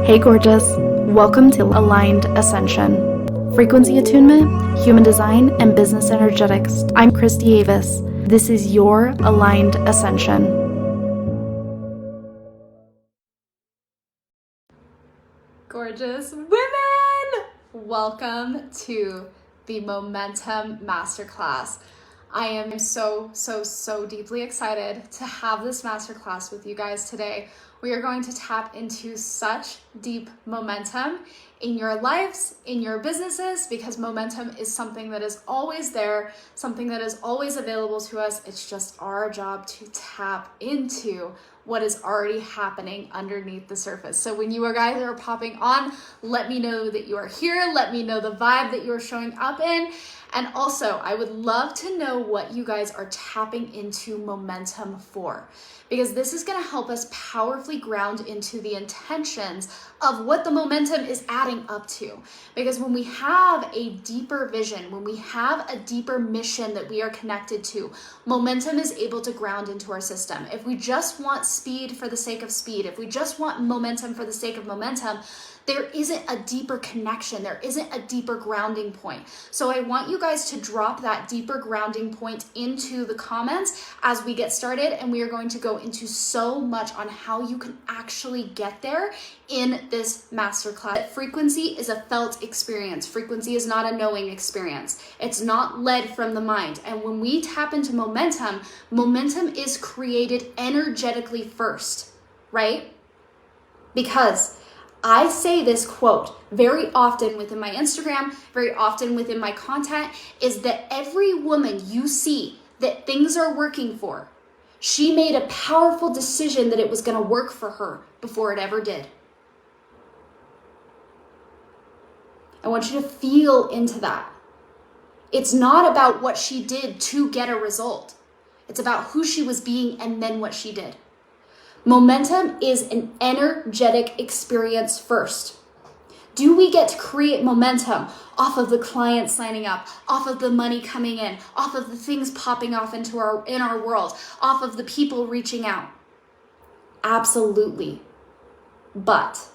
Hey gorgeous, welcome to Aligned Ascension. Frequency attunement, human design, and business energetics. I'm Christy Avis. This is your Aligned Ascension. Gorgeous women! Welcome to the Momentum Masterclass. I am so deeply excited to have this masterclass with you guys today. We are going to tap into such deep momentum in your lives, in your businesses, because momentum is something that is always there, something that is always available to us. It's just our job to tap into what is already happening underneath the surface. So when you guys are popping on, let me know that you are here. Let me know the vibe that you're showing up in. And also, I would love to know what you guys are tapping into momentum for, because this is going to help us powerfully ground into the intentions of what the momentum is adding up to. Because when we have a deeper vision, when we have a deeper mission that we are connected to, momentum is able to ground into our system. If we just want speed for the sake of speed, if we just want momentum for the sake of momentum, there isn't a deeper connection. There isn't a deeper grounding point. So I want you guys to drop that deeper grounding point into the comments as we get started. And we are going to go into so much on how you can actually get there in this masterclass. Frequency is a felt experience. Frequency is not a knowing experience. It's not led from the mind. And when we tap into momentum, momentum is created energetically first, right? Because I say this quote very often within my Instagram, very often within my content, is that every woman you see that things are working for, she made a powerful decision that it was going to work for her before it ever did. I want you to feel into that. It's not about what she did to get a result. It's about who she was being and then what she did. Momentum is an energetic experience first. Do we get to create momentum off of the clients signing up, off of the money coming in, off of the things popping off in our world, off of the people reaching out? Absolutely. But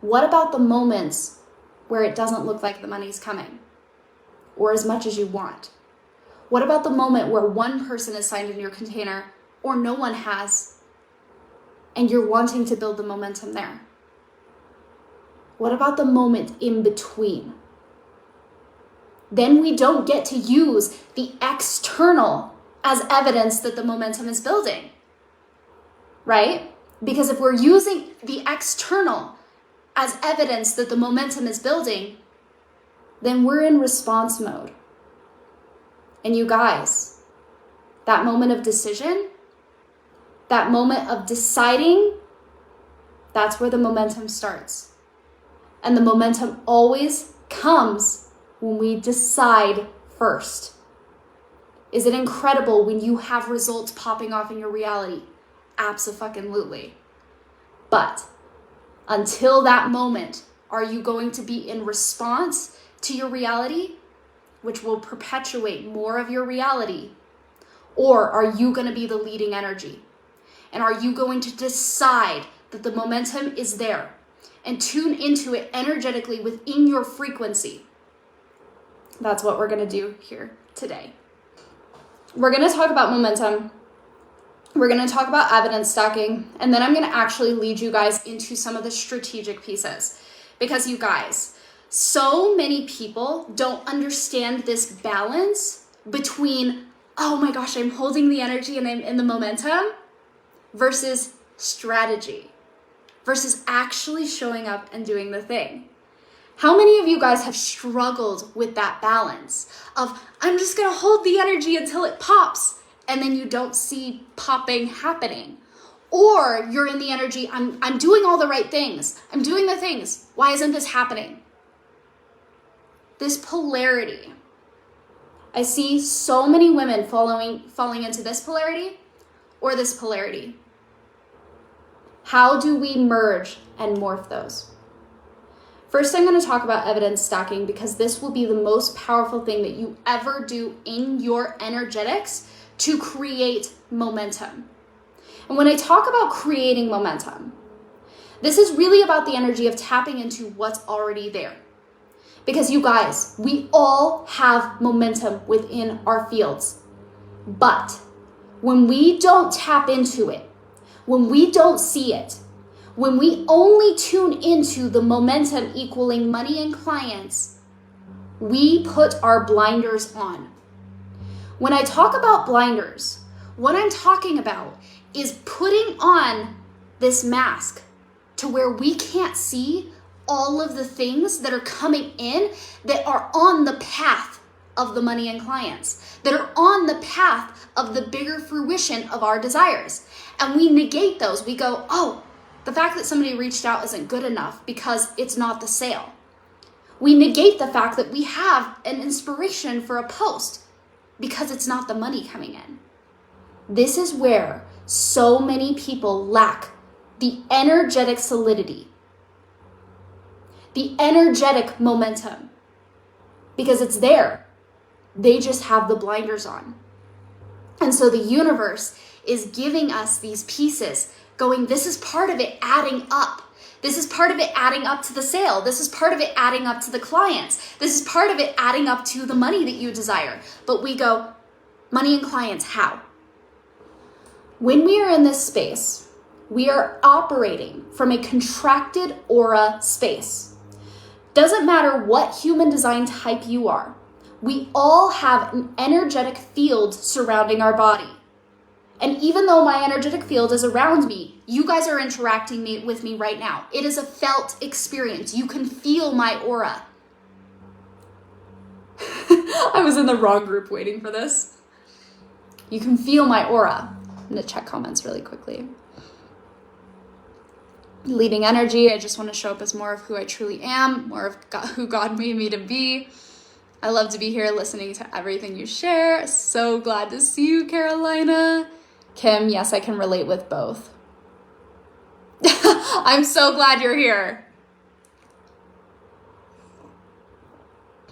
what about the moments where it doesn't look like the money's coming or as much as you want? What about the moment where one person is signed in your container or no one has, and you're wanting to build the momentum there? What about the moment in between? Then we don't get to use the external as evidence that the momentum is building, right? Because if we're using the external as evidence that the momentum is building, then we're in response mode. And you guys, that moment of decision, that moment of deciding, that's where the momentum starts. And the momentum always comes when we decide first. Is it incredible when you have results popping off in your reality? Abso-fucking-lutely. But until that moment, are you going to be in response to your reality, which will perpetuate more of your reality? Or are you going to be the leading energy? And are you going to decide that the momentum is there and tune into it energetically within your frequency? That's what we're going to do here today. We're going to talk about momentum. We're going to talk about evidence stacking. And then I'm going to actually lead you guys into some of the strategic pieces. Because you guys, so many people don't understand this balance between, oh my gosh, I'm holding the energy and I'm in the momentum, versus strategy, versus actually showing up and doing the thing. How many of you guys have struggled with that balance of, I'm just going to hold the energy until it pops, and then you don't see popping happening? Or you're in the energy, I'm doing all the right things. I'm doing the things. Why isn't this happening? This polarity. I see so many women falling into this polarity or this polarity. How do we merge and morph those? First, I'm going to talk about evidence stacking, because this will be the most powerful thing that you ever do in your energetics to create momentum. And when I talk about creating momentum, This is really about the energy of tapping into what's already there. Because you guys, we all have momentum within our fields. But when we don't tap into it, when we don't see it, when we only tune into the momentum equaling money and clients, we put our blinders on. When I talk about blinders, what I'm talking about is putting on this mask to where we can't see all of the things that are coming in that are on the path of the money and clients, that are on the path of the bigger fruition of our desires. And we negate those. We go, oh, the fact that somebody reached out isn't good enough because it's not the sale. We negate the fact that we have an inspiration for a post because it's not the money coming in. This is where so many people lack the energetic solidity, the energetic momentum, because it's there. They just have the blinders on. And so the universe is giving us these pieces going, this is part of it adding up. This is part of it adding up to the sale. This is part of it adding up to the clients. This is part of it adding up to the money that you desire. But we go, money and clients, how? When we are in this space, we are operating from a contracted aura space. Doesn't matter what human design type you are. We all have an energetic field surrounding our body. And even though my energetic field is around me, you guys are interacting with me right now. It is a felt experience. You can feel my aura. I was in the wrong group waiting for this. You can feel my aura. I'm going to check comments really quickly. Leading energy, I just want to show up as more of who I truly am, more of who God made me to be. I love to be here listening to everything you share. So glad to see you, Carolina. Kim, yes, I can relate with both. I'm so glad you're here.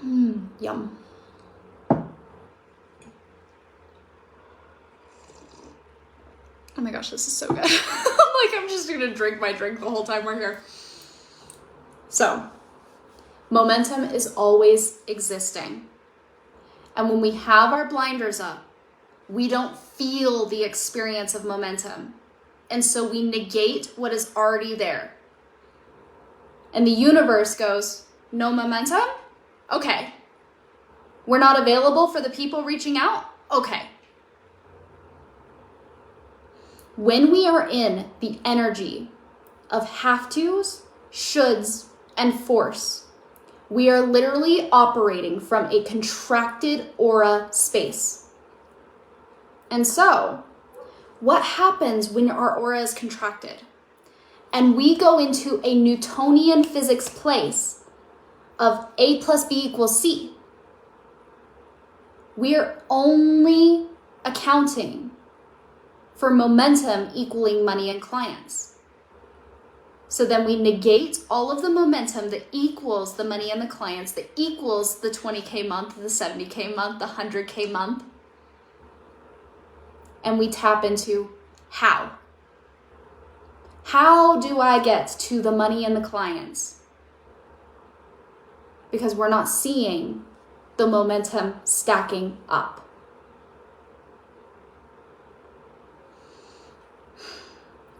Yum. Oh my gosh, this is so good. I'm just gonna drink my drink the whole time we're here. So, momentum is always existing. And when we have our blinders up, we don't feel the experience of momentum. And so we negate what is already there. And the universe goes, no momentum? Okay. We're not available for the people reaching out? Okay. When we are in the energy of have tos, shoulds, and force, we are literally operating from a contracted aura space. And so, what happens when our aura is contracted? And we go into a Newtonian physics place of A plus B equals C. We're only accounting for momentum equaling money and clients. So then we negate all of the momentum that equals the money and the clients, that equals the 20K month, the 70K month, the 100K month. And we tap into how. How do I get to the money and the clients? Because we're not seeing the momentum stacking up.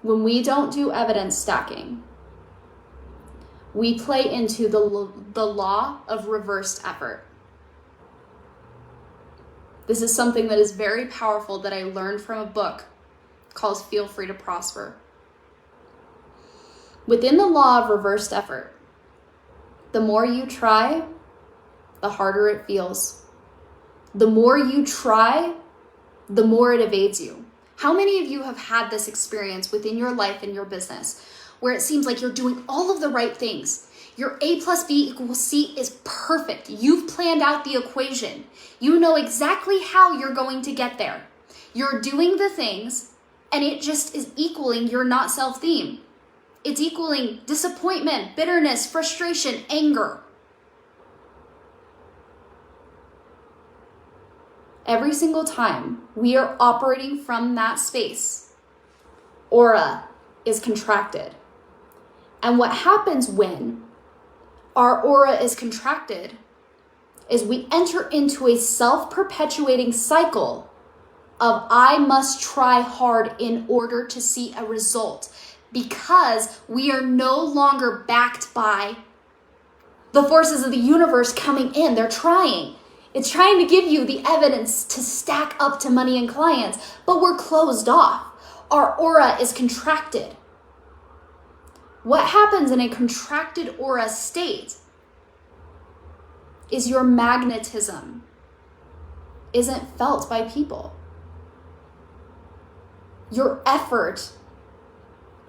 When we don't do evidence stacking, we play into the law of reversed effort. This is something that is very powerful that I learned from a book called Feel Free to Prosper. Within the law of reversed effort, the more you try, the harder it feels. The more you try, the more it evades you. How many of you have had this experience within your life and your business where it seems like you're doing all of the right things? Your A plus B equals C is perfect. You've planned out the equation. You know exactly how you're going to get there. You're doing the things and it just is equaling your not self theme. It's equaling disappointment, bitterness, frustration, anger. Every single time we are operating from that space, aura is contracted. And what happens when our aura is contracted is we enter into a self-perpetuating cycle of I must try hard in order to see a result, because we are no longer backed by the forces of the universe coming in. They're trying. It's trying to give you the evidence to stack up to money and clients, but we're closed off. Our aura is contracted. What happens in a contracted aura state is your magnetism isn't felt by people. Your effort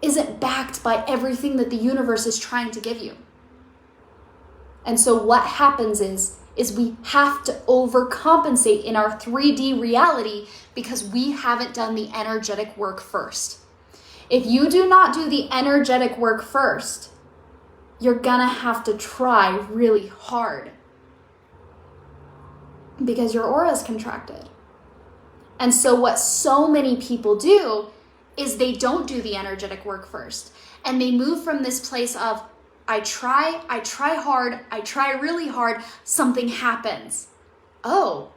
isn't backed by everything that the universe is trying to give you. And so what happens is we have to overcompensate in our 3D reality because we haven't done the energetic work first. If you do not do the energetic work first, you're gonna have to try really hard because your aura is contracted. And so what so many people do is they don't do the energetic work first. And they move from this place of, I try hard, I try really hard, something happens. Oh,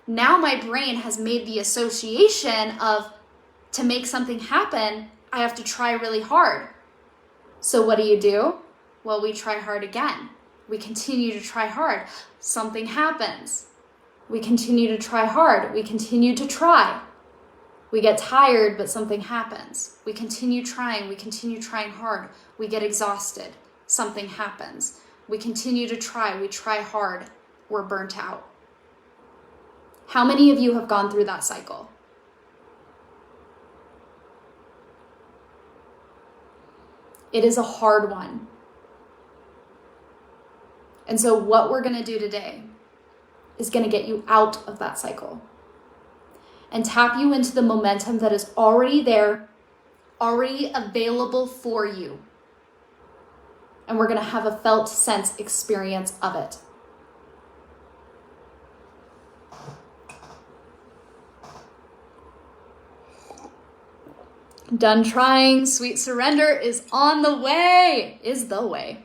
now my brain has made the association of, to make something happen, I have to try really hard. So what do? Well, we try hard again. We continue to try hard. Something happens. We continue to try hard. We continue to try. We get tired, but something happens. We continue trying hard. We get exhausted. Something happens. We continue to try. We try hard. We're burnt out. How many of you have gone through that cycle? It is a hard one. And so what we're going to do today is going to get you out of that cycle and tap you into the momentum that is already there, already available for you. And we're going to have a felt sense experience of it. Done trying, sweet surrender is on the way, is the way.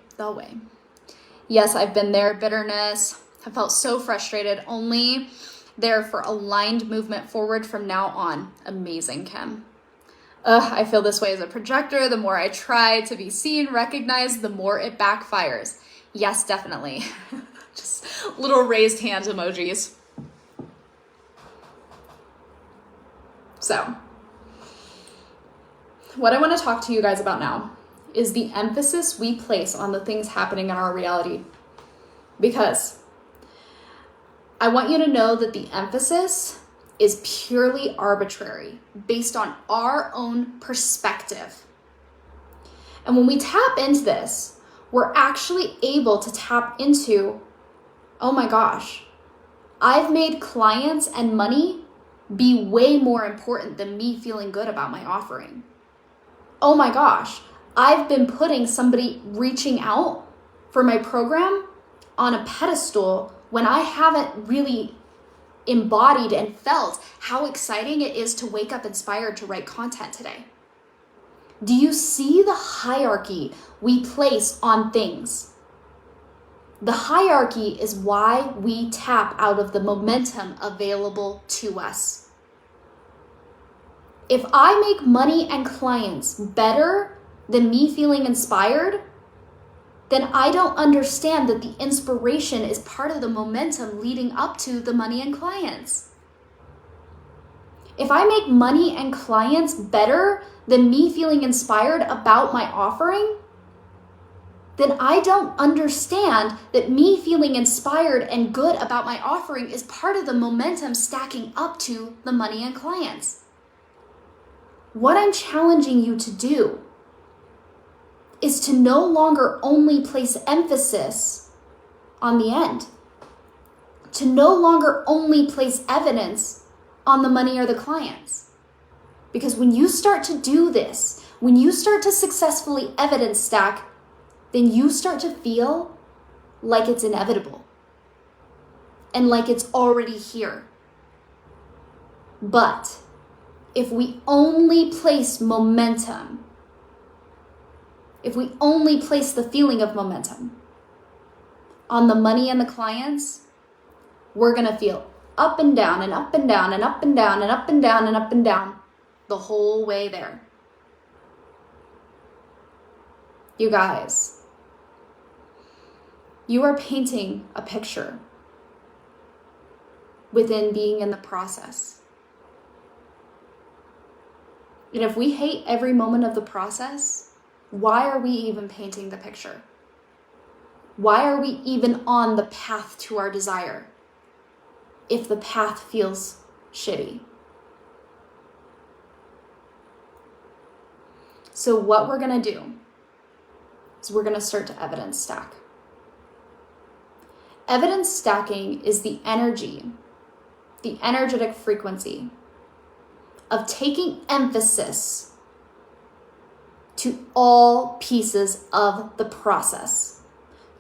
Yes, I've been there, bitterness. I felt so frustrated, only there for aligned movement forward from now on. Amazing, Kim. I feel this way as a projector. The more I try to be seen, recognized, the more it backfires. Yes, definitely. Just little raised hands emojis. So, what I want to talk to you guys about now is the emphasis we place on the things happening in our reality. Because I want you to know that the emphasis is purely arbitrary, based on our own perspective. And when we tap into this, we're actually able to tap into, oh my gosh, I've made clients and money be way more important than me feeling good about my offering. Oh my gosh, I've been putting somebody reaching out for my program on a pedestal when I haven't really embodied and felt how exciting it is to wake up inspired to write content today. Do you see the hierarchy we place on things? The hierarchy is why we tap out of the momentum available to us. If I make money and clients better than me feeling inspired, then I don't understand that the inspiration is part of the momentum leading up to the money and clients. If I make money and clients better than me feeling inspired about my offering, then I don't understand that me feeling inspired and good about my offering is part of the momentum stacking up to the money and clients. What I'm challenging you to do is to no longer only place emphasis on the end, to no longer only place evidence on the money or the clients. Because when you start to do this, when you start to successfully evidence stack, then you start to feel like it's inevitable and like it's already here. But if we only place momentum if we only place the feeling of momentum on the money and the clients, we're going to feel up and down and up and down and up and down and up and down and up and down the whole way there. You guys, you are painting a picture within being in the process. And if we hate every moment of the process, why are we even painting the picture? Why are we even on the path to our desire if the path feels shitty? So what we're going to do is we're going to start to evidence stack. Evidence stacking is the energy, the energetic frequency of taking emphasis to all pieces of the process,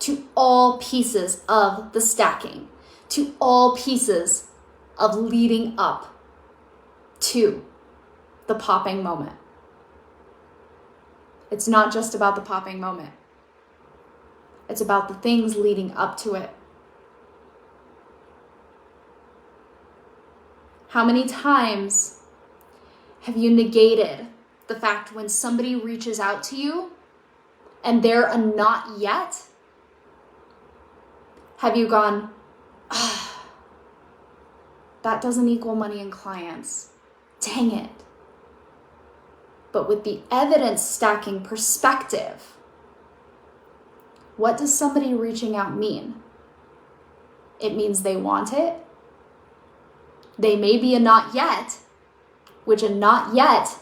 to all pieces of the stacking, to all pieces of leading up to the popping moment. It's not just about the popping moment. It's about the things leading up to it. How many times have you negated the fact when somebody reaches out to you and they're a not yet? Have you gone, that doesn't equal money and clients. Dang it. But with the evidence stacking perspective, what does somebody reaching out mean? It means they want it. They may be a not yet, which a not yet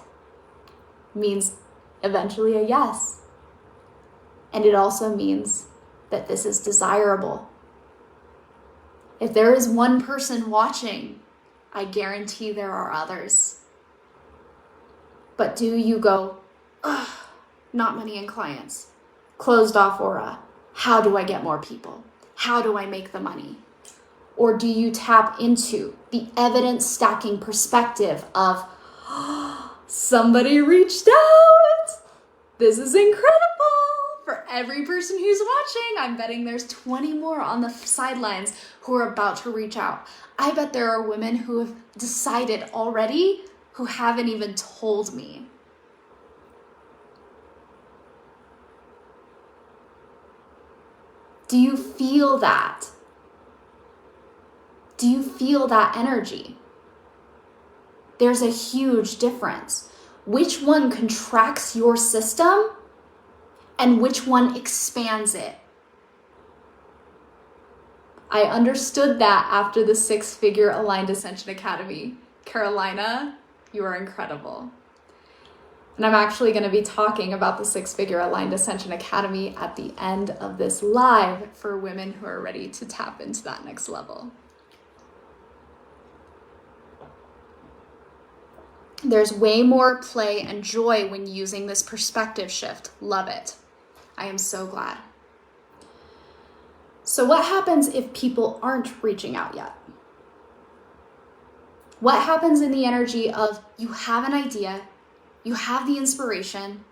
means eventually a yes. And it also means that this is desirable. If there is one person watching, I guarantee there are others. But do you go, not money and clients, closed off aura, how do I get more people? How do I make the money? Or do you tap into the evidence stacking perspective of, somebody reached out. This is incredible. For every person who's watching, I'm betting there's 20 more on the sidelines who are about to reach out. I bet there are women who have decided already who haven't even told me. Do you feel that? Do you feel that energy? There's a huge difference. Which one contracts your system and which one expands it? I understood that after the 6-figure Aligned Ascension Academy. Carolina, you are incredible. And I'm actually going to be talking about the 6-figure Aligned Ascension Academy at the end of this live for women who are ready to tap into that next level. There's way more play and joy when using this perspective shift. Love it. I am so glad. So what happens if people aren't reaching out yet? What happens in the energy of you have an idea, you have the inspiration,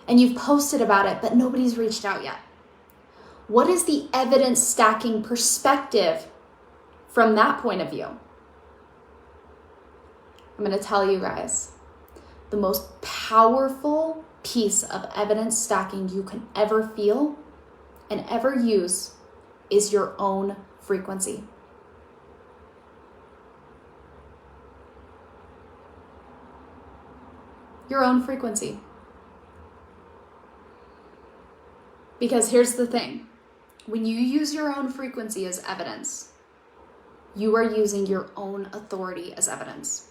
and you've posted about it, but nobody's reached out yet? What is the evidence stacking perspective from that point of view? I'm going to tell you guys, the most powerful piece of evidence stacking you can ever feel and ever use is your own frequency. Your own frequency. Because here's the thing, when you use your own frequency as evidence, you are using your own authority as evidence.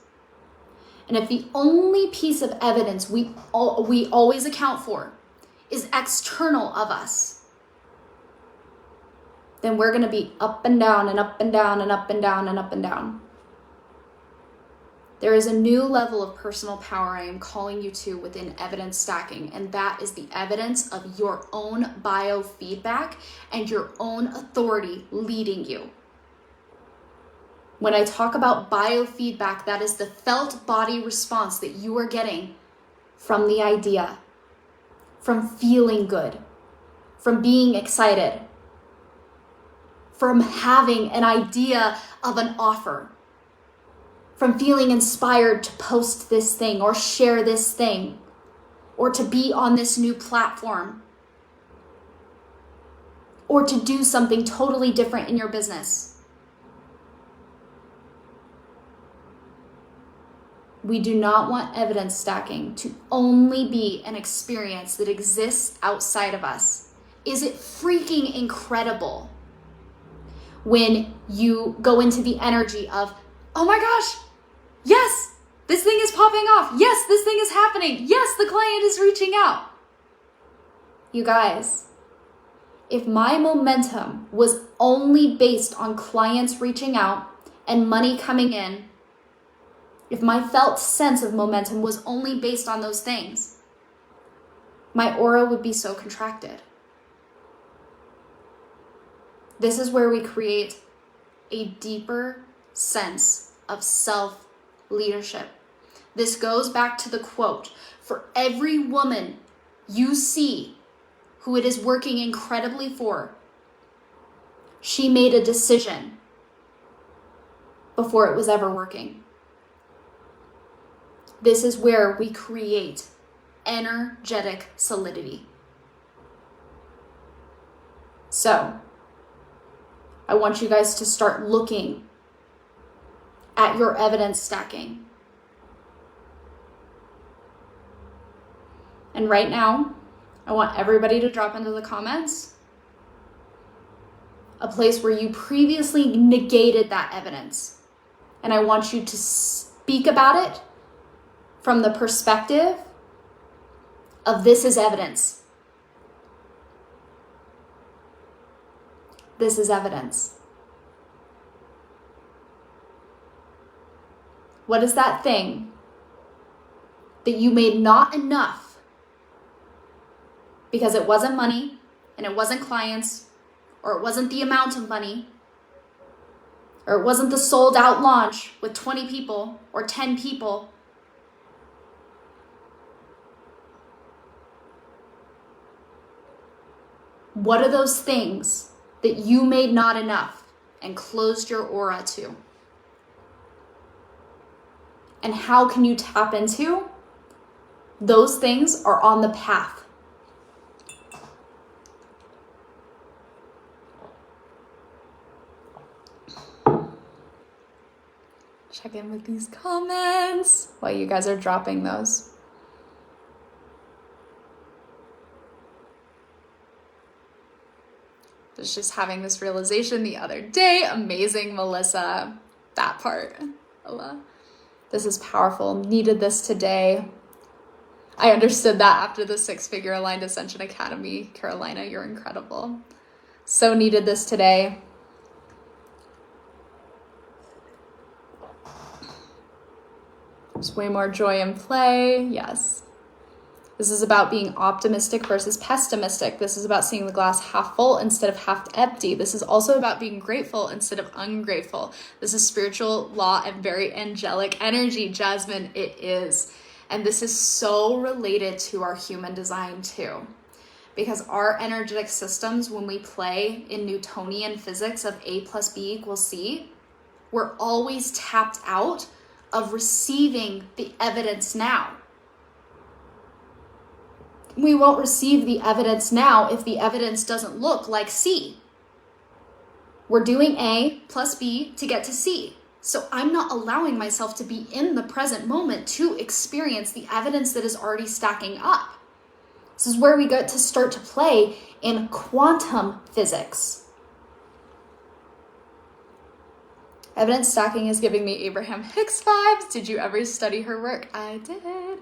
And if the only piece of evidence we always account for is external of us, then we're going to be up and down and up and down and up and down and up and down. There is a new level of personal power I am calling you to within evidence stacking, and that is the evidence of your own biofeedback and your own authority leading you. When I talk about biofeedback, that is the felt body response that you are getting from the idea, from feeling good, from being excited, from having an idea of an offer, from feeling inspired to post this thing or share this thing or to be on this new platform or to do something totally different in your business. We do not want evidence stacking to only be an experience that exists outside of us. Is it freaking incredible when you go into the energy of, oh my gosh, yes, this thing is popping off. Yes, this thing is happening. Yes, the client is reaching out. You guys, if my momentum was only based on clients reaching out and money coming in, if my felt sense of momentum was only based on those things, my aura would be so contracted. This is where we create a deeper sense of self-leadership. This goes back to the quote, for every woman you see who it is working incredibly for, she made a decision before it was ever working. This is where we create energetic solidity. So, I want you guys to start looking at your evidence stacking. And right now, I want everybody to drop into the comments a place where you previously negated that evidence. And I want you to speak about it from the perspective of this is evidence. This is evidence. What is that thing that you made not enough because it wasn't money and it wasn't clients or it wasn't the amount of money or it wasn't the sold out launch with 20 people or 10 people? What are those things that you made not enough and closed your aura to? And how can you tap into? Those things are on the path. Check in with these comments while you guys are dropping those. Was just having this realization the other day. Amazing, Melissa. That part. This is powerful. Needed this today. I understood that after the 6-figure Aligned Ascension Academy. Carolina, you're incredible. So needed this today. There's way more joy in play. Yes. This is about being optimistic versus pessimistic. This is about seeing the glass half full instead of half empty. This is also about being grateful instead of ungrateful. This is spiritual law and very angelic energy, Jasmine. It is. And this is so related to our human design too. Because our energetic systems, when we play in Newtonian physics of A plus B equals C, we're always tapped out of receiving the evidence now. We won't receive the evidence now if the evidence doesn't look like C. We're doing A plus B to get to C. So I'm not allowing myself to be in the present moment to experience the evidence that is already stacking up. This is where we get to start to play in quantum physics. Evidence stacking is giving me Abraham Hicks vibes. Did you ever study her work? I did.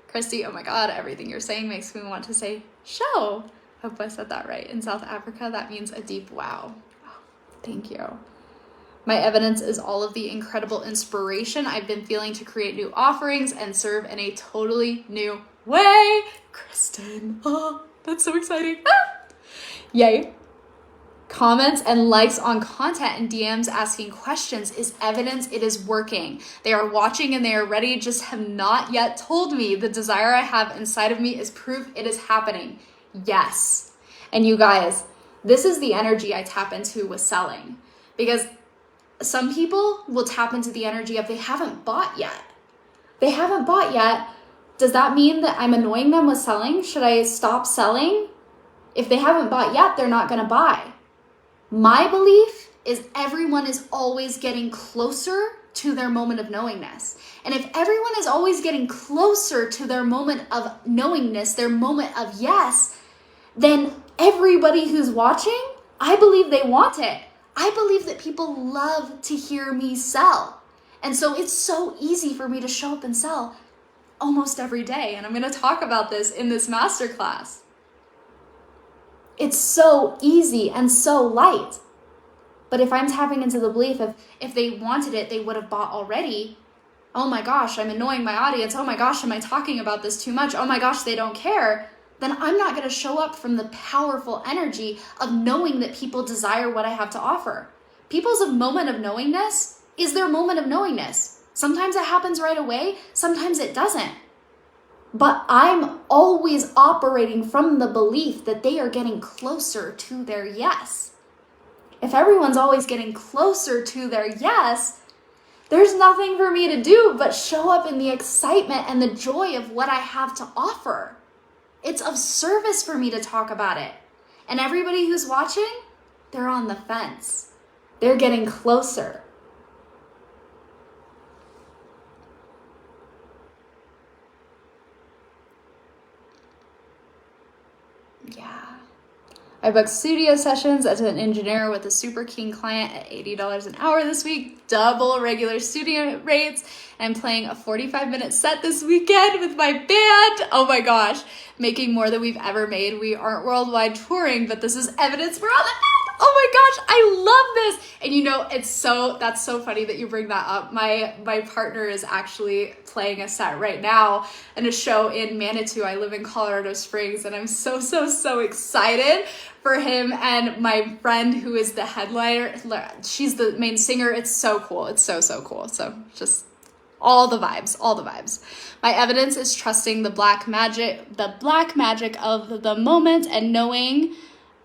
Christy, oh my God, everything you're saying makes me want to say, show. Hope I said that right. In South Africa, that means a deep wow. Thank you. My evidence is all of the incredible inspiration I've been feeling to create new offerings and serve in a totally new way. Kristen, oh, that's so exciting. Ah! Yay. Comments and likes on content and DMs asking questions is evidence it is working. They are watching and they are ready, just have not yet told me. The desire I have inside of me is proof it is happening. Yes. And you guys, this is the energy I tap into with selling, because some people will tap into the energy of they haven't bought yet. They haven't bought yet. Does that mean that I'm annoying them with selling? Should I stop selling? If they haven't bought yet, they're not going to buy. My belief is everyone is always getting closer to their moment of knowingness. And if everyone is always getting closer to their moment of knowingness, their moment of yes, then everybody who's watching, I believe they want it. I believe that people love to hear me sell. And so it's so easy for me to show up and sell almost every day. And I'm going to talk about this in this masterclass. It's so easy and so light. But if I'm tapping into the belief of if they wanted it, they would have bought already. Oh my gosh, I'm annoying my audience. Oh my gosh, am I talking about this too much? Oh my gosh, they don't care. Then I'm not going to show up from the powerful energy of knowing that people desire what I have to offer. People's moment of knowingness is their moment of knowingness. Sometimes it happens right away. Sometimes it doesn't. But I'm always operating from the belief that they are getting closer to their yes. If everyone's always getting closer to their yes, there's nothing for me to do but show up in the excitement and the joy of what I have to offer. It's of service for me to talk about it. And everybody who's watching, they're on the fence. They're getting closer. Yeah. I booked studio sessions as an engineer with a super keen client at $80 an hour this week, double regular studio rates. And I'm playing a 45-minute set this weekend with my band. Oh my gosh, making more than we've ever made. We aren't worldwide touring, but this is evidence we're on the map. Oh my gosh, I love this. And you know, that's so funny that you bring that up. My partner is actually playing a set right now in a show in Manitou. I live in Colorado Springs, and I'm so excited for him and my friend who is the headliner. She's the main singer. It's so cool. It's so cool. So just all the vibes. My evidence is trusting the black magic of the moment and knowing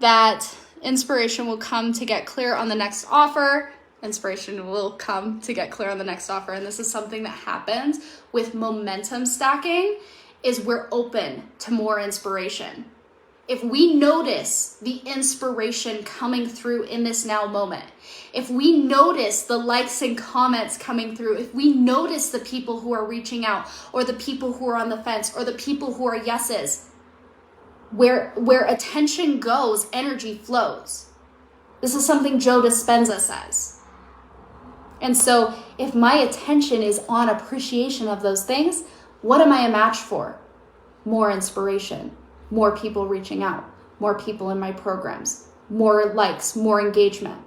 that inspiration will come to get clear on the next offer. And this is something that happens with momentum stacking, is we're open to more inspiration. If we notice the inspiration coming through in this now moment, if we notice the likes and comments coming through, if we notice the people who are reaching out, or the people who are on the fence, or the people who are yeses, where attention goes, energy flows. This is something Joe Dispenza says. And so if my attention is on appreciation of those things, what am I a match for? More inspiration, more people reaching out, more people in my programs, more likes, more engagement.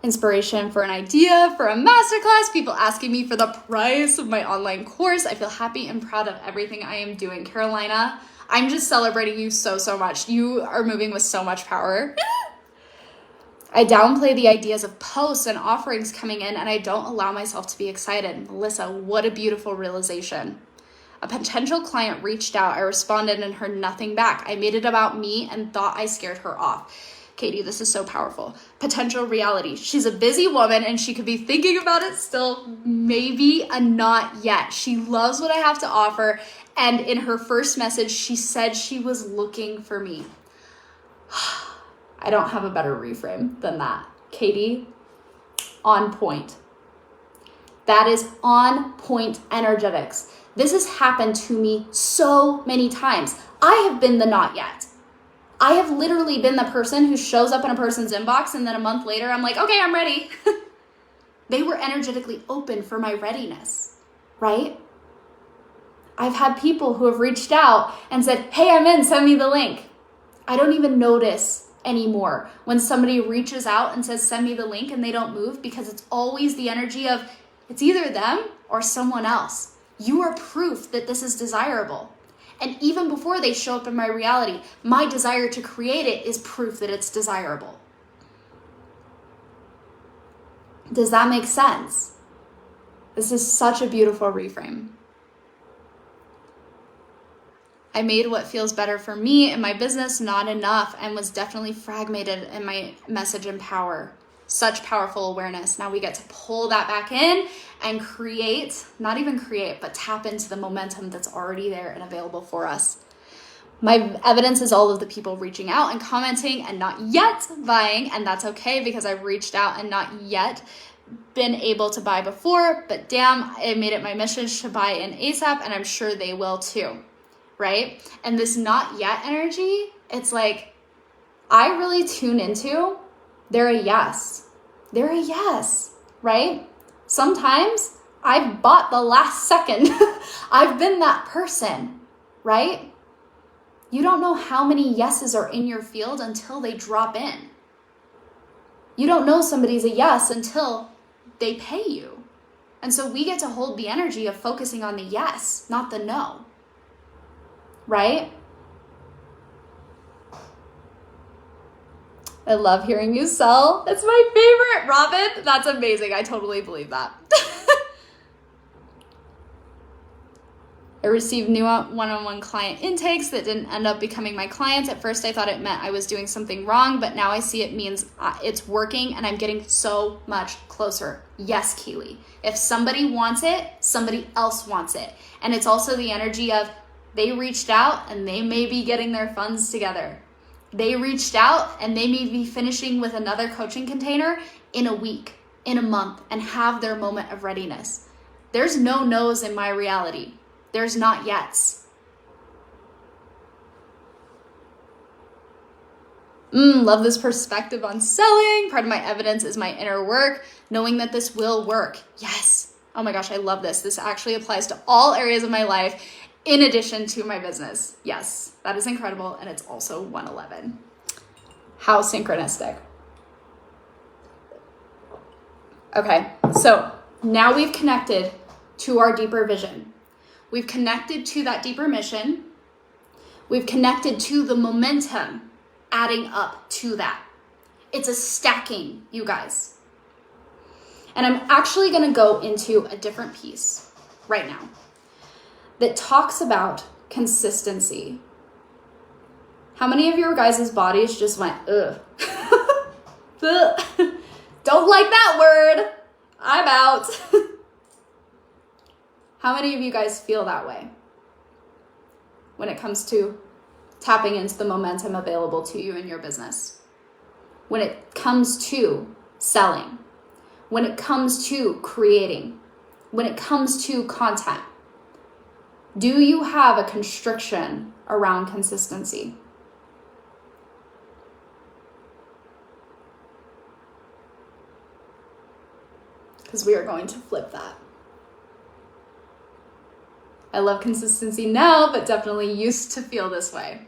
Inspiration for an idea, for a masterclass, people asking me for the price of my online course. I feel happy and proud of everything I am doing. Carolina, I'm just celebrating you so much. You are moving with so much power. I downplay the ideas of posts and offerings coming in, and I don't allow myself to be excited. Melissa, what a beautiful realization. A potential client reached out. I responded and heard nothing back. I made it about me and thought I scared her off. Katie, this is so powerful. Potential reality. She's a busy woman and she could be thinking about it still, maybe a not yet. She loves what I have to offer. And in her first message, she said she was looking for me. I don't have a better reframe than that. Katie, on point. That is on point energetics. This has happened to me so many times. I have been the not yet. I have literally been the person who shows up in a person's inbox and then a month later I'm like, okay, I'm ready. They were energetically open for my readiness, right? I've had people who have reached out and said, hey, I'm in, send me the link. I don't even notice anymore when somebody reaches out and says, send me the link, and they don't move, because it's always the energy of it's either them or someone else. You are proof that this is desirable. And even before they show up in my reality, my desire to create it is proof that it's desirable. Does that make sense? This is such a beautiful reframe. I made what feels better for me and my business not enough, and was definitely fragmented in my message and power. Such powerful awareness. Now we get to pull that back in and create, not even create, but tap into the momentum that's already there and available for us. My evidence is all of the people reaching out and commenting and not yet buying, and that's okay because I've reached out and not yet been able to buy before, but damn, I made it my mission to buy in ASAP, and I'm sure they will too, right? And this not yet energy, it's like, I really tune into, they're a yes. They're a yes, right? Sometimes I've bought the last second. I've been that person, right? You don't know how many yeses are in your field until they drop in. You don't know somebody's a yes until they pay you. And so we get to hold the energy of focusing on the yes, not the no, right? I love hearing you sell. It's my favorite, Robin. That's amazing. I totally believe that. I received new one-on-one client intakes that didn't end up becoming my clients. At first, I thought it meant I was doing something wrong, but now I see it means it's working and I'm getting so much closer. Yes, Keely. If somebody wants it, somebody else wants it. And it's also the energy of they reached out and they may be getting their funds together. They reached out and they may be finishing with another coaching container in a week, in a month, and have their moment of readiness. There's no no's in my reality. There's not yets. Love this perspective on selling. Part of my evidence is my inner work, knowing that this will work. Yes. Oh my gosh, I love this. This actually applies to all areas of my life in addition to my business. Yes, that is incredible. And it's also 111. How synchronistic. Okay, so now we've connected to our deeper vision. We've connected to that deeper mission. We've connected to the momentum adding up to that. It's a stacking, you guys. And I'm actually going to go into a different piece right now that talks about consistency. How many of your guys' bodies just went, ugh? Ugh. Don't like that word. I'm out. How many of you guys feel that way when it comes to tapping into the momentum available to you in your business? When it comes to selling, when it comes to creating, when it comes to content, do you have a constriction around consistency? Because we are going to flip that. I love consistency now, but definitely used to feel this way.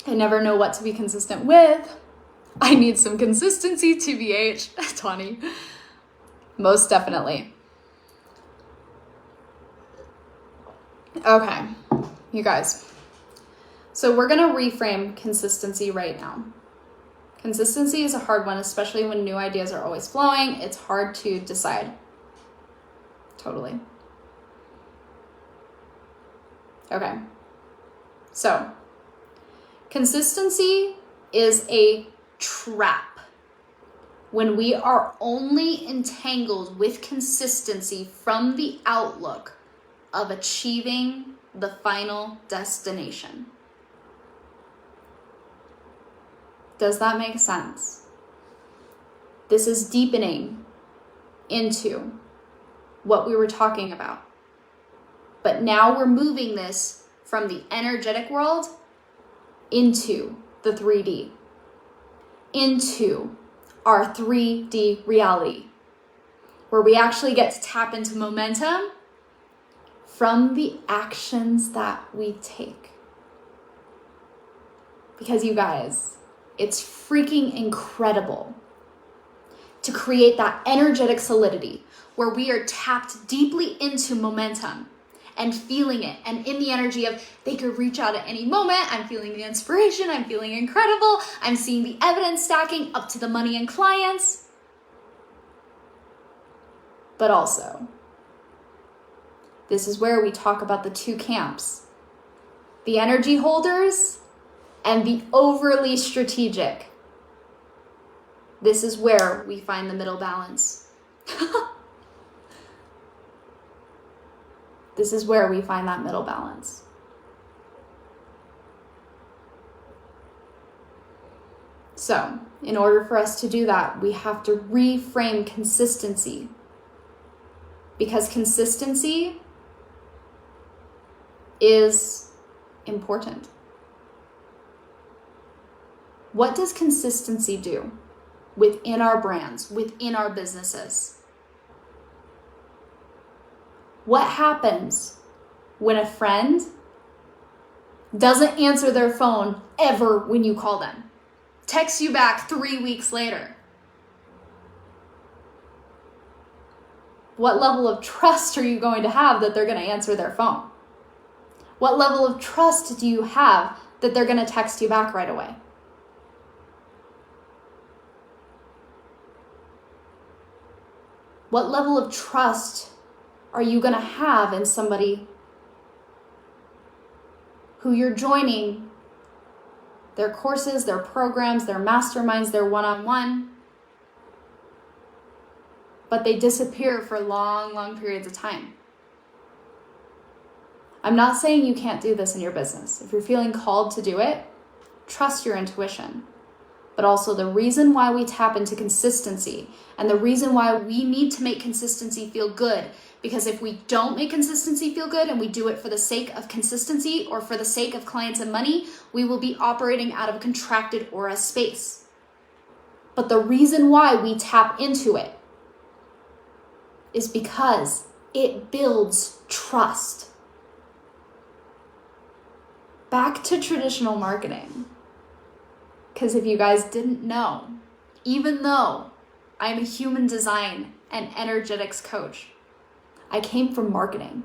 I never know what to be consistent with. I need some consistency, TBH, Tawny. Most definitely. Okay, you guys. So we're going to reframe consistency right now. Consistency is a hard one, especially when new ideas are always flowing. It's hard to decide. Totally. Okay. So, consistency is a trap when we are only entangled with consistency from the outlook of achieving the final destination. Does that make sense? This is deepening into what we were talking about. But now we're moving this from the energetic world into the 3D, into our 3D reality, where we actually get to tap into momentum from the actions that we take. Because you guys, it's freaking incredible to create that energetic solidity where we are tapped deeply into momentum and feeling it, and in the energy of they could reach out at any moment. I'm feeling the inspiration. I'm feeling incredible. I'm seeing the evidence stacking up to the money and clients. But also, this is where we talk about the two camps, the energy holders and the overly strategic. This is where we find the middle balance. This is where we find that middle balance. So, in order for us to do that, we have to reframe consistency. Because consistency is important. What does consistency do within our brands, within our businesses? What happens when a friend doesn't answer their phone ever when you call them? Texts you back 3 weeks later? What level of trust are you going to have that they're going to answer their phone? What level of trust do you have that they're going to text you back right away? What level of trust are you going to have in somebody who you're joining their courses, their programs, their masterminds, their one-on-one, but they disappear for long, long periods of time? I'm not saying you can't do this in your business. If you're feeling called to do it, trust your intuition. But also the reason why we tap into consistency and the reason why we need to make consistency feel good, because if we don't make consistency feel good and we do it for the sake of consistency or for the sake of clients and money, we will be operating out of a contracted aura space. But the reason why we tap into it is because it builds trust. Back to traditional marketing. Because if you guys didn't know, even though I'm a human design and energetics coach, I came from marketing.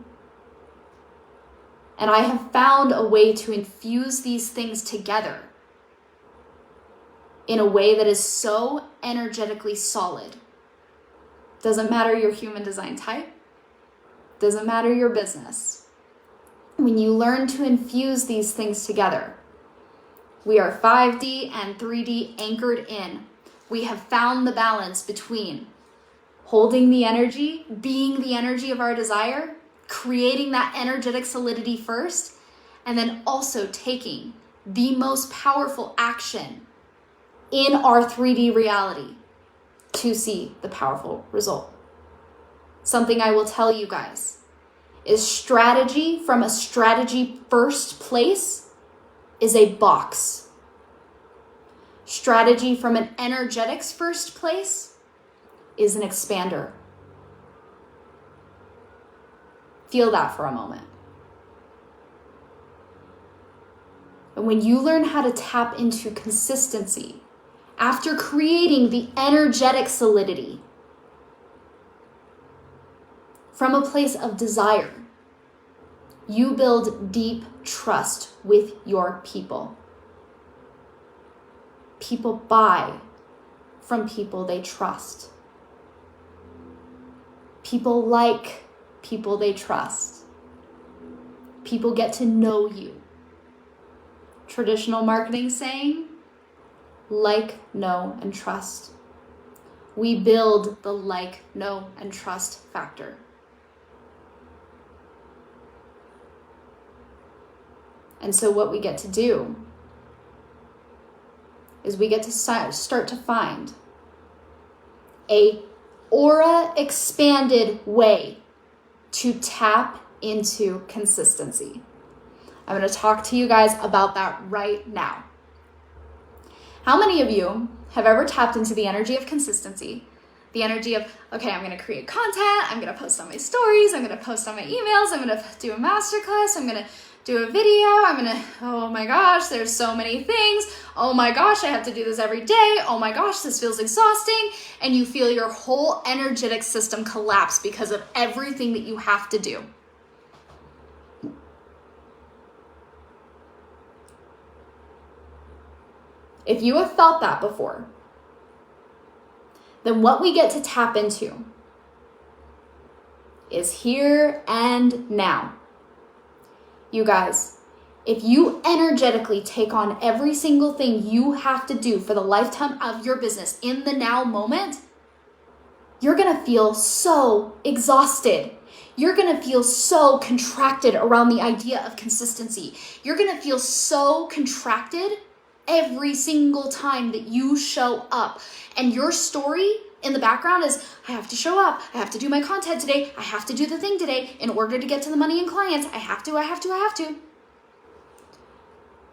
And I have found a way to infuse these things together in a way that is so energetically solid. Doesn't matter your human design type, doesn't matter your business. When you learn to infuse these things together, we are 5D and 3D anchored in. We have found the balance between holding the energy, being the energy of our desire, creating that energetic solidity first, and then also taking the most powerful action in our 3D reality to see the powerful result. Something I will tell you guys is strategy from a strategy first place is a box. Strategy from an energetics first place is an expander. Feel that for a moment. And when you learn how to tap into consistency, after creating the energetic solidity from a place of desire, you build deep trust with your people. People buy from people they trust. People like people they trust. People get to know you. Traditional marketing saying, like, know, and trust. We build the like, know, and trust factor. And so what we get to do is we get to start to find a aura expanded way to tap into consistency. I'm going to talk to you guys about that right now. How many of you have ever tapped into the energy of consistency? The energy of, okay, I'm going to create content, I'm going to post on my stories, I'm going to post on my emails, I'm going to do a masterclass, I'm going to do a video. Oh my gosh, there's so many things. Oh my gosh, I have to do this every day. Oh my gosh, this feels exhausting. And you feel your whole energetic system collapse because of everything that you have to do. If you have felt that before, then what we get to tap into is here and now. You guys, if you energetically take on every single thing you have to do for the lifetime of your business in the now moment, you're gonna feel so exhausted. You're gonna feel so contracted around the idea of consistency. You're gonna feel so contracted every single time that you show up. And your story in the background is, I have to show up. I have to do my content today. I have to do the thing today in order to get to the money and clients. I have to.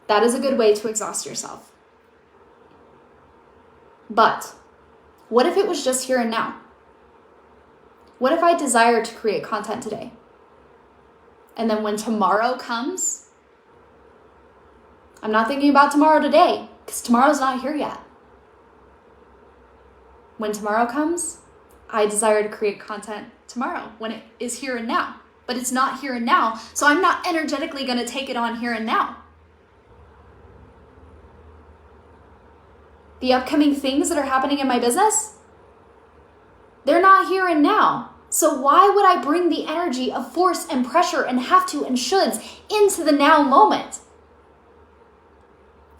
That is a good way to exhaust yourself. But what if it was just here and now? What if I desire to create content today? And then when tomorrow comes, I'm not thinking about tomorrow today because tomorrow's not here yet. When tomorrow comes, I desire to create content tomorrow when it is here and now. But it's not here and now, so I'm not energetically going to take it on here and now. The upcoming things that are happening in my business, they're not here and now. So why would I bring the energy of force and pressure and have to and shoulds into the now moment?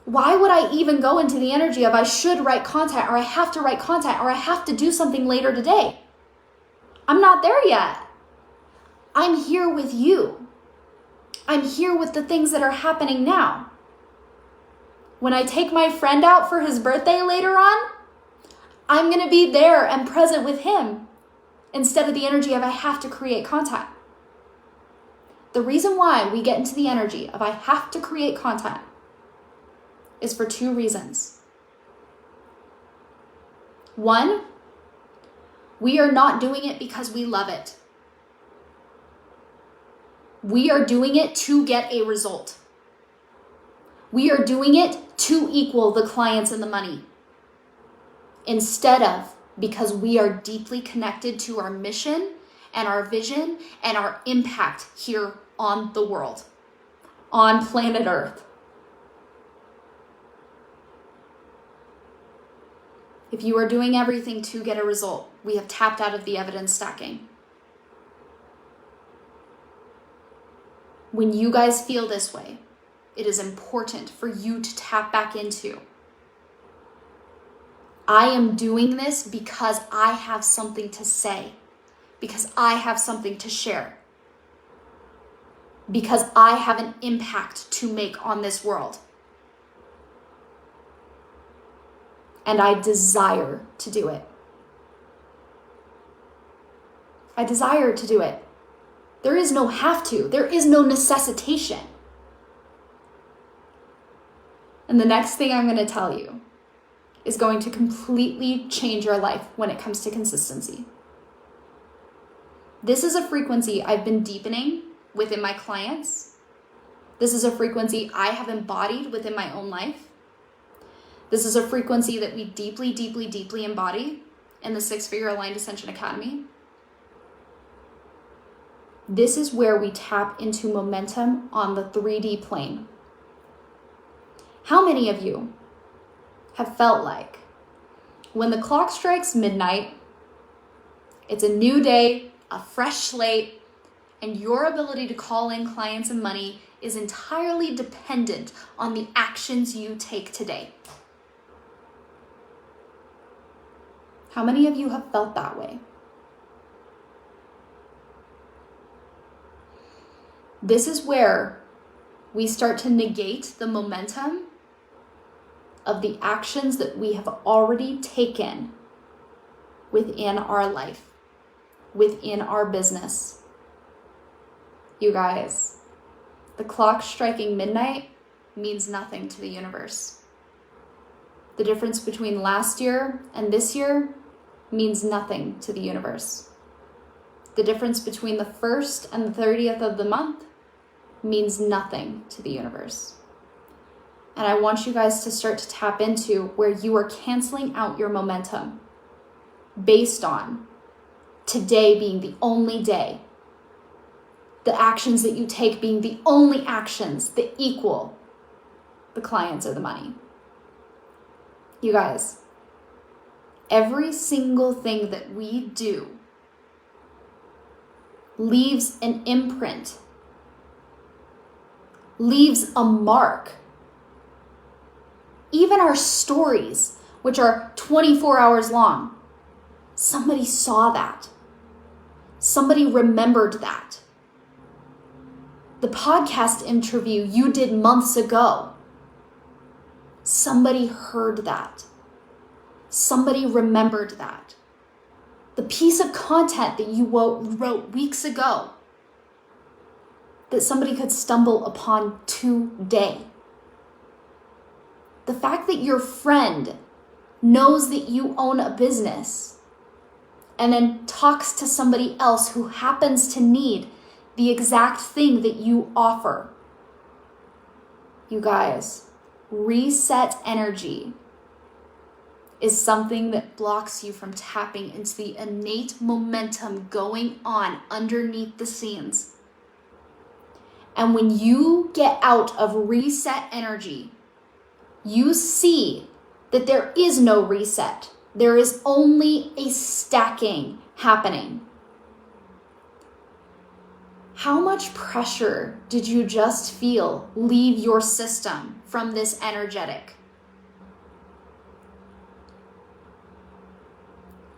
Why would I even go into the energy of I should write content or I have to write content or I have to do something later today? I'm not there yet. I'm here with you. I'm here with the things that are happening now. When I take my friend out for his birthday later on, I'm going to be there and present with him instead of the energy of I have to create content. The reason why we get into the energy of I have to create content is for two reasons. One, we are not doing it because we love it. We are doing it to get a result. We are doing it to equal the clients and the money, instead of because we are deeply connected to our mission and our vision and our impact here on the world, on planet Earth. If you are doing everything to get a result, we have tapped out of the evidence stacking. When you guys feel this way, it is important for you to tap back into, I am doing this because I have something to say, because I have something to share, because I have an impact to make on this world. And I desire to do it. I desire to do it. There is no have to. There is no necessitation. And the next thing I'm going to tell you is going to completely change your life when it comes to consistency. This is a frequency I've been deepening within my clients. This is a frequency I have embodied within my own life. This is a frequency that we deeply, deeply, deeply embody in the 6-Figure Aligned Ascension Academy. This is where we tap into momentum on the 3D plane. How many of you have felt like when the clock strikes midnight, it's a new day, a fresh slate, and your ability to call in clients and money is entirely dependent on the actions you take today? How many of you have felt that way? This is where we start to negate the momentum of the actions that we have already taken within our life, within our business. You guys, the clock striking midnight means nothing to the universe. The difference between last year and this year means nothing to the universe. The difference between the 1st and the 30th of the month means nothing to the universe. And I want you guys to start to tap into where you are canceling out your momentum based on today being the only day, the actions that you take being the only actions that equal the clients or the money. You guys, every single thing that we do leaves an imprint, leaves a mark. Even our stories, which are 24 hours long, somebody saw that. Somebody remembered that. The podcast interview you did months ago, somebody heard that. Somebody remembered that. The piece of content that you wrote weeks ago that somebody could stumble upon today. The fact that your friend knows that you own a business and then talks to somebody else who happens to need the exact thing that you offer. You guys, reset energy is something that blocks you from tapping into the innate momentum going on underneath the scenes. And when you get out of reset energy, you see that there is no reset. There is only a stacking happening. How much pressure did you just feel leave your system from this energetic?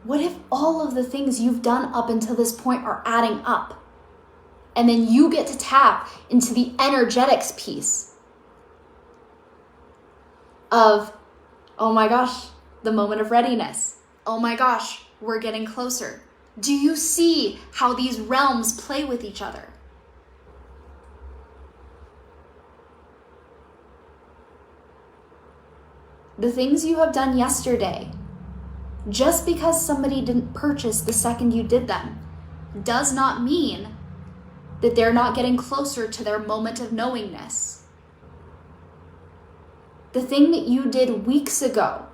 What if all of the things you've done up until this point are adding up? And then you get to tap into the energetics piece of, oh my gosh, the moment of readiness. Oh my gosh, we're getting closer. Do you see how these realms play with each other? The things you have done yesterday, just because somebody didn't purchase the second you did them, does not mean that they're not getting closer to their moment of knowingness. The thing that you did weeks ago,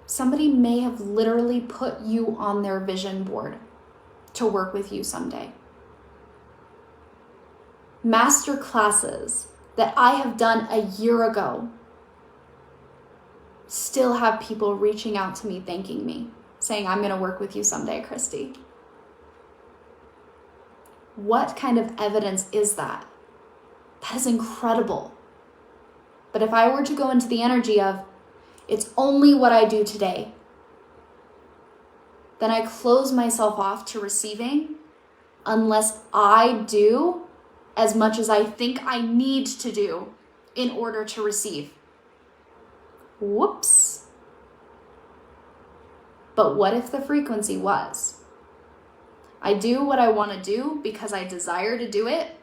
somebody may have literally put you on their vision board to work with you someday. Masterclasses that I have done a year ago still have people reaching out to me, thanking me, saying, I'm going to work with you someday, Christy. What kind of evidence is that? That is incredible. But if I were to go into the energy of, it's only what I do today, then I close myself off to receiving unless I do as much as I think I need to do in order to receive. Whoops. But what if the frequency was, I do what I want to do because I desire to do it,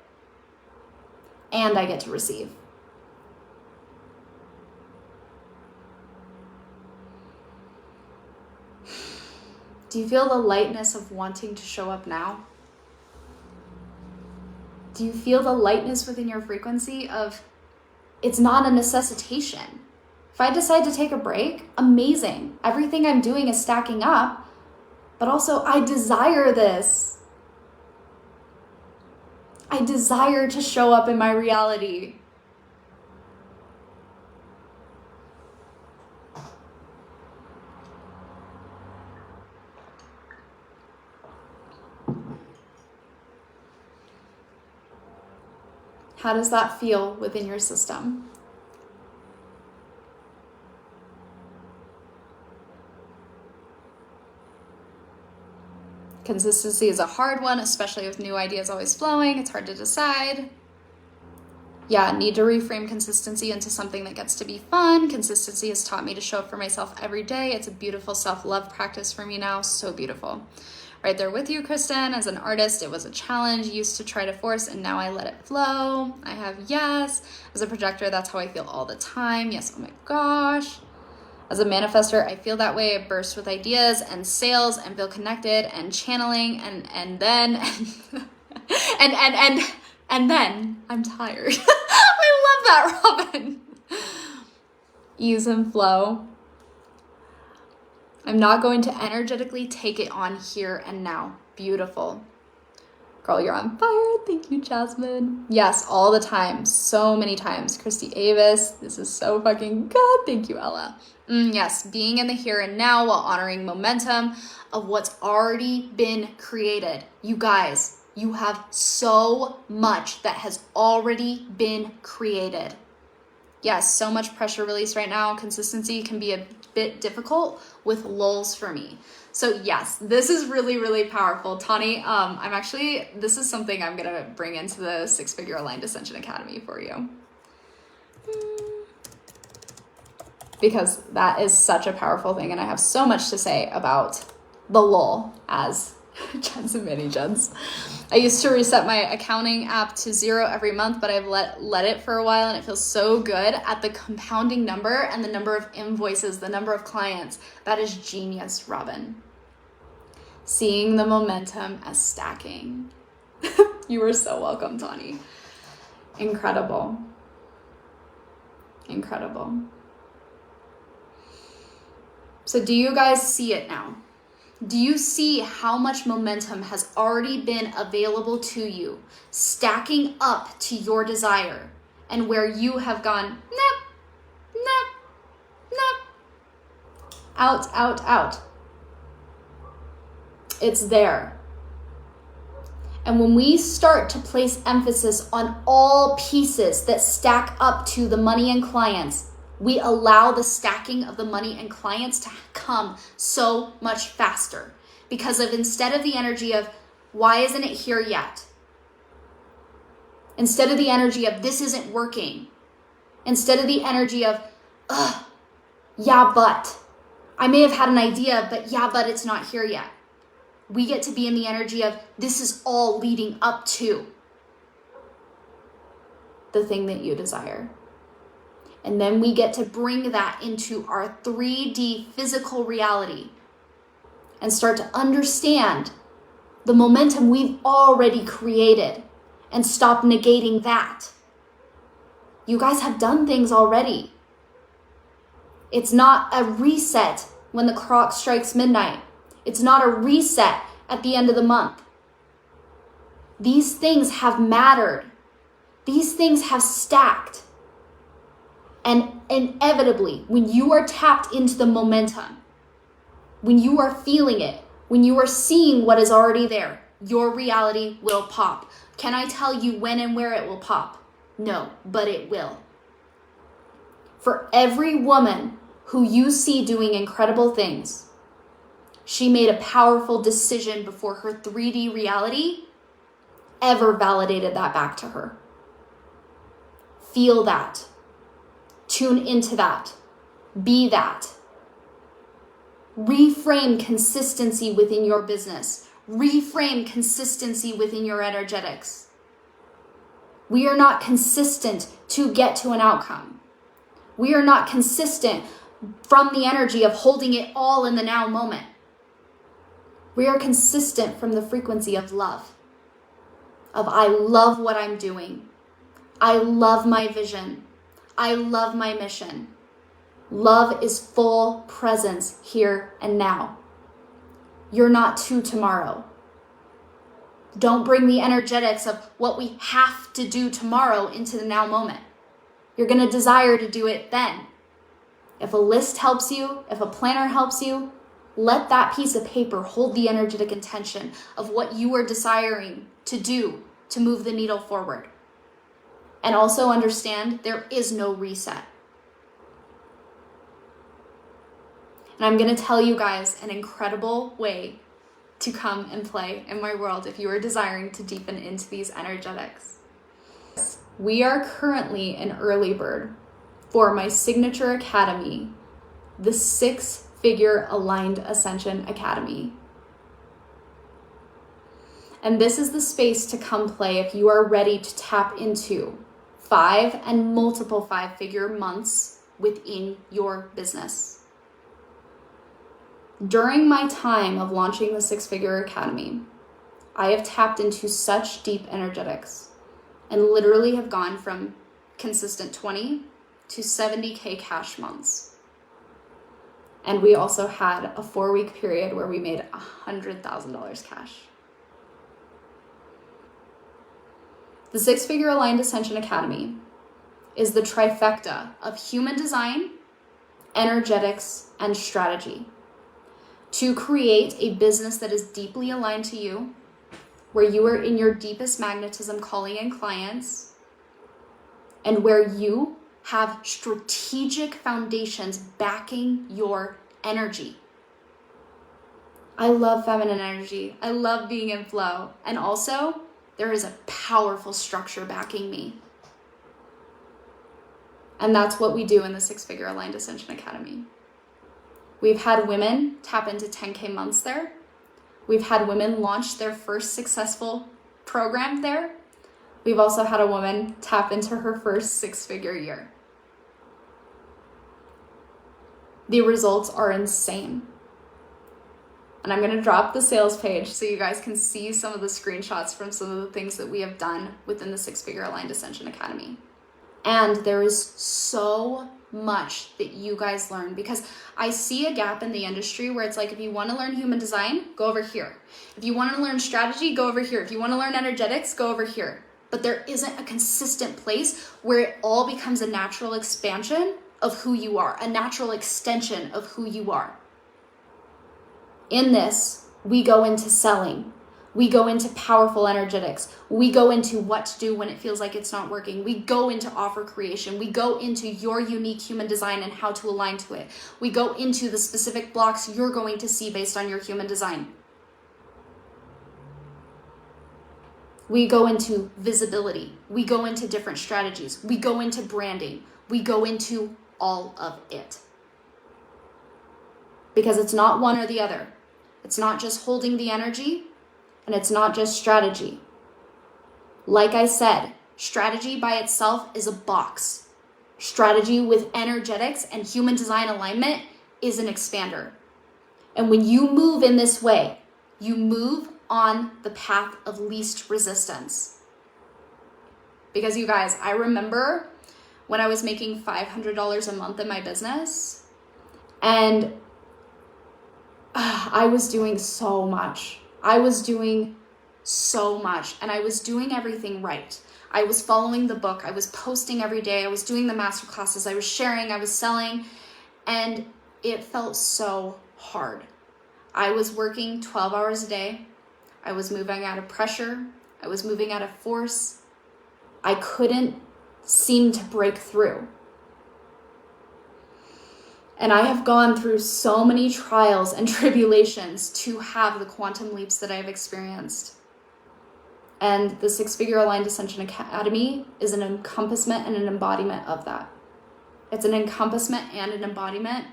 and I get to receive? Do you feel the lightness of wanting to show up now? Do you feel the lightness within your frequency of, it's not a necessitation? If I decide to take a break, amazing. Everything I'm doing is stacking up, but also I desire this. I desire to show up in my reality. How does that feel within your system? Consistency is a hard one, especially with new ideas always flowing. It's hard to decide. Yeah, need to reframe consistency into something that gets to be fun. Consistency has taught me to show up for myself every day. It's a beautiful self-love practice for me now. So beautiful. Right there with you, Kristen. As an artist, it was a challenge. Used to try to force, and now I let it flow. I have yes. As a projector, that's how I feel all the time. Yes, oh my gosh. As a manifester, I feel that way. I burst with ideas and sales and feel connected and channeling and then And then I'm tired. I love that, Robin. Ease and flow. I'm not going to energetically take it on here and now. Beautiful. Girl, you're on fire. Thank you, Jasmine. Yes, all the time. So many times. Christy Avis, this is so fucking good. Thank you, Ella. Yes, being in the here and now while honoring momentum of what's already been created. You guys, you have so much that has already been created. Yes, so much pressure release right now. Consistency can be a bit difficult with lulls for me. So yes, this is really, really powerful. Tani, this is something I'm going to bring into the 6-Figure Aligned Ascension Academy for you. Because that is such a powerful thing. And I have so much to say about the lull as Jens and Mini Jens. I used to reset my accounting app to 0 every month, but I've let it for a while, and it feels so good at the compounding number and the number of invoices, the number of clients. That is genius, Robin. Seeing the momentum as stacking. You are so welcome, Tani. Incredible. Incredible. So do you guys see it now? Do you see how much momentum has already been available to you, stacking up to your desire, and where you have gone, nope, out. It's there. And when we start to place emphasis on all pieces that stack up to the money and clients, we allow the stacking of the money and clients to come so much faster, because of instead of the energy of, why isn't it here yet? Instead of the energy of, this isn't working. Instead of the energy of, yeah, but I may have had an idea, but it's not here yet. We get to be in the energy of, this is all leading up to the thing that you desire. And then we get to bring that into our 3D physical reality and start to understand the momentum we've already created and stop negating that. You guys have done things already. It's not a reset when the clock strikes midnight. It's not a reset at the end of the month. These things have mattered. These things have stacked. And inevitably, when you are tapped into the momentum, when you are feeling it, when you are seeing what is already there, your reality will pop. Can I tell you when and where it will pop? No, but it will. For every woman who you see doing incredible things, she made a powerful decision before her 3D reality ever validated that back to her. Feel that. Tune into that. Be that. Reframe consistency within your business. Reframe consistency within your energetics. We are not consistent to get to an outcome. We are not consistent from the energy of holding it all in the now moment. We are consistent from the frequency of love. Of I love what I'm doing. I love my vision. I love my mission. Love is full presence here and now. You're not to tomorrow. Don't bring the energetics of what we have to do tomorrow into the now moment. You're going to desire to do it then. If a list helps you, if a planner helps you, let that piece of paper hold the energetic intention of what you are desiring to do to move the needle forward. And also understand there is no reset. And I'm going to tell you guys an incredible way to come and play in my world if you are desiring to deepen into these energetics. We are currently an early bird for my signature academy, the 6-Figure Aligned Ascension Academy. And this is the space to come play if you are ready to tap into 5 and multiple 5-figure months within your business. During my time of launching the 6-Figure Academy, I have tapped into such deep energetics and literally have gone from consistent 20 to 70K cash months. And we also had a 4-week period where we made $100,000 cash. The 6-Figure Aligned Ascension Academy is the trifecta of human design, energetics, and strategy to create a business that is deeply aligned to you, where you are in your deepest magnetism calling in clients, and where you have strategic foundations backing your energy. I love feminine energy. I love being in flow. And also, there is a powerful structure backing me. And that's what we do in the 6-Figure Aligned Ascension Academy. We've had women tap into 10K months there. We've had women launch their first successful program there. We've also had a woman tap into her first 6-figure year. The results are insane. And I'm going to drop the sales page so you guys can see some of the screenshots from some of the things that we have done within the 6-Figure Aligned Ascension Academy. And there is so much that you guys learn, because I see a gap in the industry where it's like, if you want to learn human design, go over here. If you want to learn strategy, go over here. If you want to learn energetics, go over here. But there isn't a consistent place where it all becomes a natural expansion of who you are, a natural extension of who you are. In this, we go into selling. We go into powerful energetics. We go into what to do when it feels like it's not working. We go into offer creation. We go into your unique human design and how to align to it. We go into the specific blocks you're going to see based on your human design. We go into visibility. We go into different strategies. We go into branding. We go into all of it. Because it's not one or the other. It's not just holding the energy, and it's not just strategy. Like I said, strategy by itself is a box. Strategy with energetics and human design alignment is an expander. And when you move in this way, you move on the path of least resistance. Because you guys, I remember when I was making $500 a month in my business, and I was doing so much. I was doing so much, and I was doing everything right. I was following the book. I was posting every day. I was doing the masterclasses. I was sharing. I was selling, and it felt so hard. I was working 12 hours a day. I was moving out of pressure. I was moving out of force. I couldn't seem to break through. And I have gone through so many trials and tribulations to have the quantum leaps that I've experienced. And the 6-Figure Aligned Ascension Academy is an encompassment and an embodiment of that. It's an encompassment and an embodiment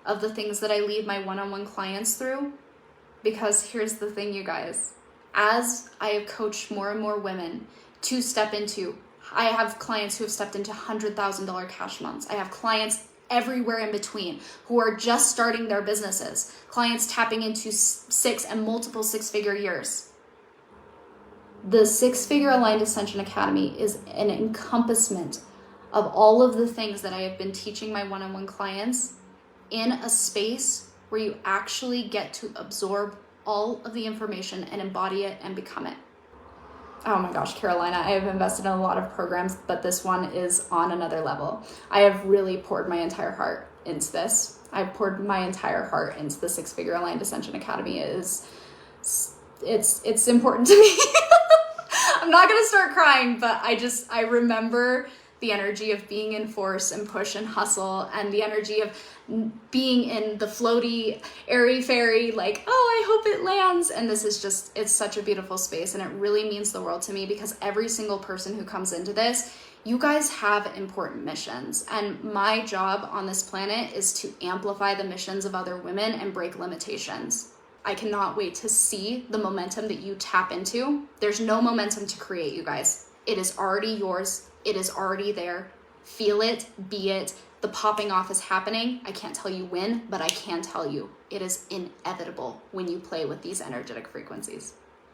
of the things that I lead my one-on-one clients through. Because here's the thing, you guys. As I have coached more and more women to step into, I have clients who have stepped into $100,000 cash months. I have clients everywhere in between who are just starting their businesses, clients tapping into 6 and multiple 6-figure years. The 6-Figure Aligned Ascension Academy is an encompassment of all of the things that I have been teaching my one-on-one clients in a space where you actually get to absorb all of the information and embody it and become it. Oh my gosh, Carolina, I have invested in a lot of programs, but this one is on another level. I have really poured my entire heart into this. I've poured my entire heart into the 6-Figure Aligned Ascension Academy. It's important to me. I'm not going to start crying, but I remember the energy of being in force and push and hustle, and the energy of being in the floaty, airy fairy, like, oh, I hope it lands. And this is just, it's such a beautiful space, and it really means the world to me, because every single person who comes into this, you guys have important missions. And my job on this planet is to amplify the missions of other women and break limitations. I cannot wait to see the momentum that you tap into. There's no momentum to create, you guys. It is already yours. It is already there. Feel it, be it. The popping off is happening. I can't tell you when, but I can tell you it is inevitable when you play with these energetic frequencies.